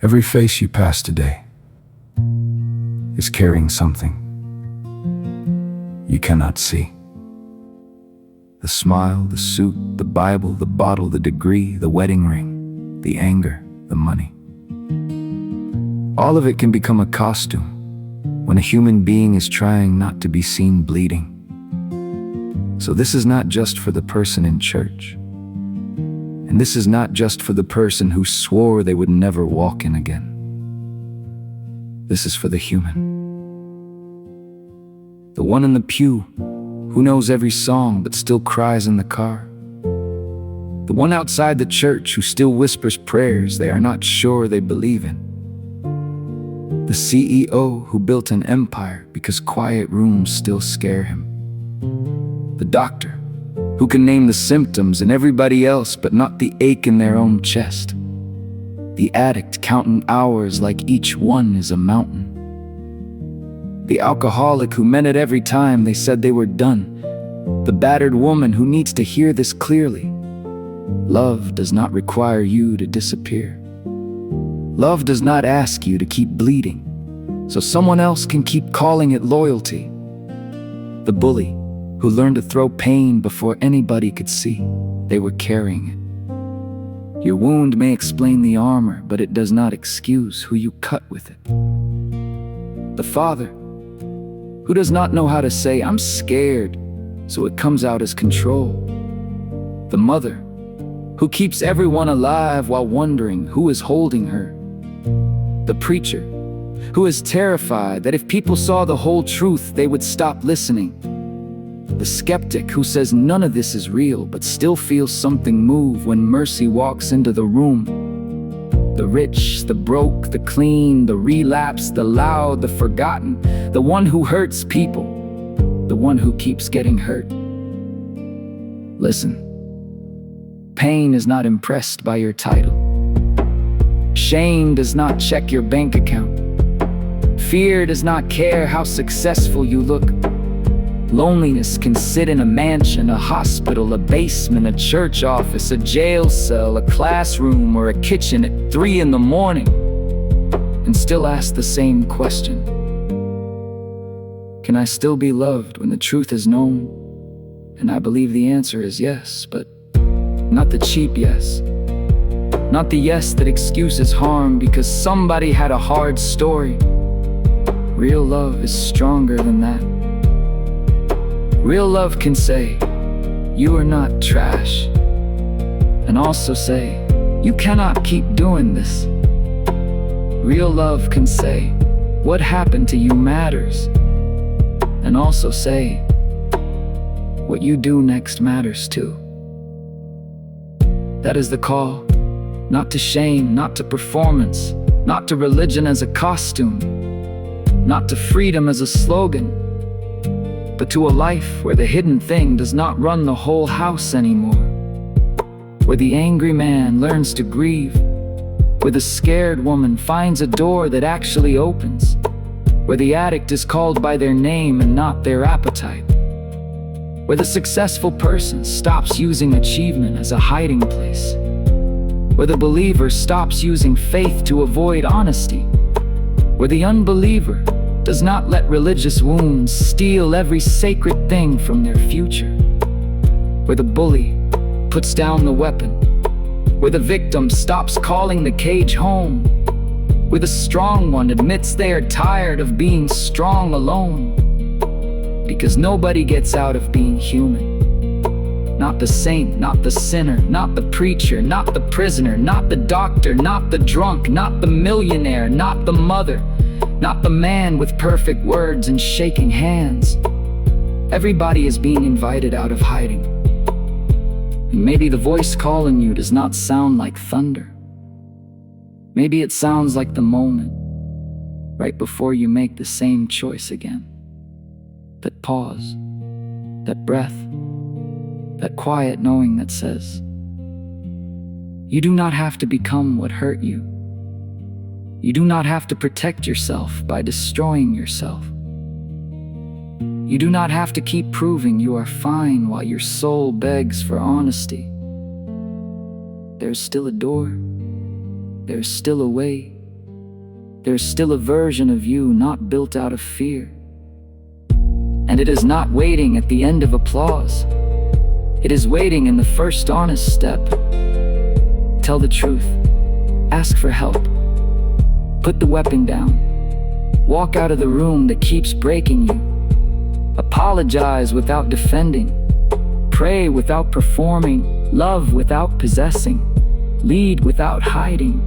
Every face you pass today is carrying something you cannot see. The smile, the suit, the Bible, the bottle, the degree, the wedding ring, the anger, the money. All of it can become a costume when a human being is trying not to be seen bleeding. So this is not just for the person in church. And this is not just for the person who swore they would never walk in again. This is for the human. The one in the pew who knows every song but still cries in the car. The one outside the church who still whispers prayers they are not sure they believe in. The CEO who built an empire because quiet rooms still scare him. The doctor who can name the symptoms in everybody else but not the ache in their own chest. The addict counting hours like each one is a mountain. The alcoholic who meant it every time they said they were done. The battered woman who needs to hear this clearly. Love does not require you to disappear. Love does not ask you to keep bleeding, so someone else can keep calling it loyalty. The bully who learned to throw pain before anybody could see they were carrying it. Your wound may explain the armor, but it does not excuse who you cut with it. The father who does not know how to say, "I'm scared," so it comes out as control. The mother who keeps everyone alive while wondering who is holding her. The preacher who is terrified that if people saw the whole truth, they would stop listening. The skeptic who says none of this is real but still feels something move when mercy walks into the room. The rich, the broke, the clean, the relapsed, the loud, the forgotten, the one who hurts people, the one who keeps getting hurt. Listen, pain is not impressed by your title. Shame does not check your bank account. Fear does not care how successful you look. Loneliness can sit in a mansion, a hospital, a basement, a church office, a jail cell, a classroom, or a kitchen at 3 in the morning and still ask the same question. Can I still be loved when the truth is known? And I believe the answer is yes, but not the cheap yes. Not the yes that excuses harm because somebody had a hard story. Real love is stronger than that. Real love can say, "You are not trash," and also say, "You cannot keep doing this." Real love can say, "What happened to you matters," and also say, "What you do next matters too." That is the call, not to shame, not to performance, not to religion as a costume, not to freedom as a slogan, but to a life where the hidden thing does not run the whole house anymore. Where the angry man learns to grieve. Where the scared woman finds a door that actually opens. Where the addict is called by their name and not their appetite. Where the successful person stops using achievement as a hiding place. Where the believer stops using faith to avoid honesty. Where the unbeliever does not let religious wounds steal every sacred thing from their future. Where the bully puts down the weapon. Where the victim stops calling the cage home. Where the strong one admits they are tired of being strong alone. Because nobody gets out of being human. Not the saint, not the sinner, not the preacher, not the prisoner, not the doctor, not the drunk, not the millionaire, not the mother, not the man with perfect words and shaking hands. Everybody is being invited out of hiding. And maybe the voice calling you does not sound like thunder. Maybe it sounds like the moment, right before you make the same choice again. That pause, that breath, that quiet knowing that says, you do not have to become what hurt you. You do not have to protect yourself by destroying yourself. You do not have to keep proving you are fine while your soul begs for honesty. There's still a door. There's still a way. there's still a version of you not built out of fear. And it is not waiting at the end of applause. It is waiting in the first honest step. Tell the truth. Ask for help. Put the weapon down. Walk out of the room that keeps breaking you. Apologize without defending. Pray without performing. Love without possessing. Lead without hiding.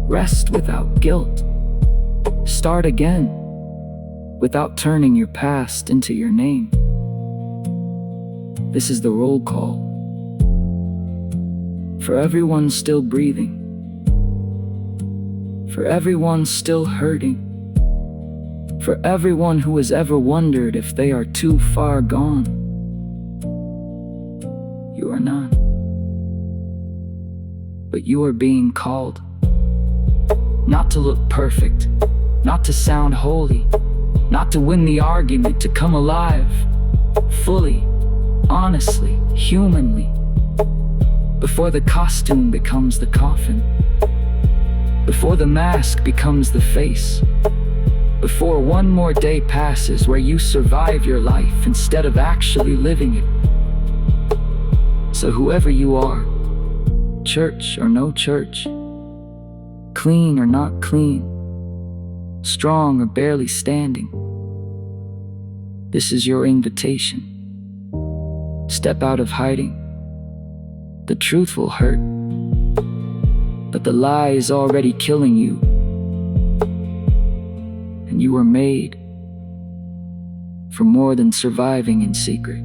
Rest without guilt. Start again without turning your past into your name. This is the roll call for everyone still breathing, for everyone still hurting, for everyone who has ever wondered if they are too far gone. You are not, but you are being called. Not to look perfect, not to sound holy, not to win the argument, to come alive, fully, honestly, humanly, before the costume becomes the coffin, before the mask becomes the face, before one more day passes where you survive your life instead of actually living it. So whoever you are, church or no church, clean or not clean, strong or barely standing, this is your invitation. Step out of hiding. The truth will hurt, but the lie is already killing you. And you were made for more than surviving in secret.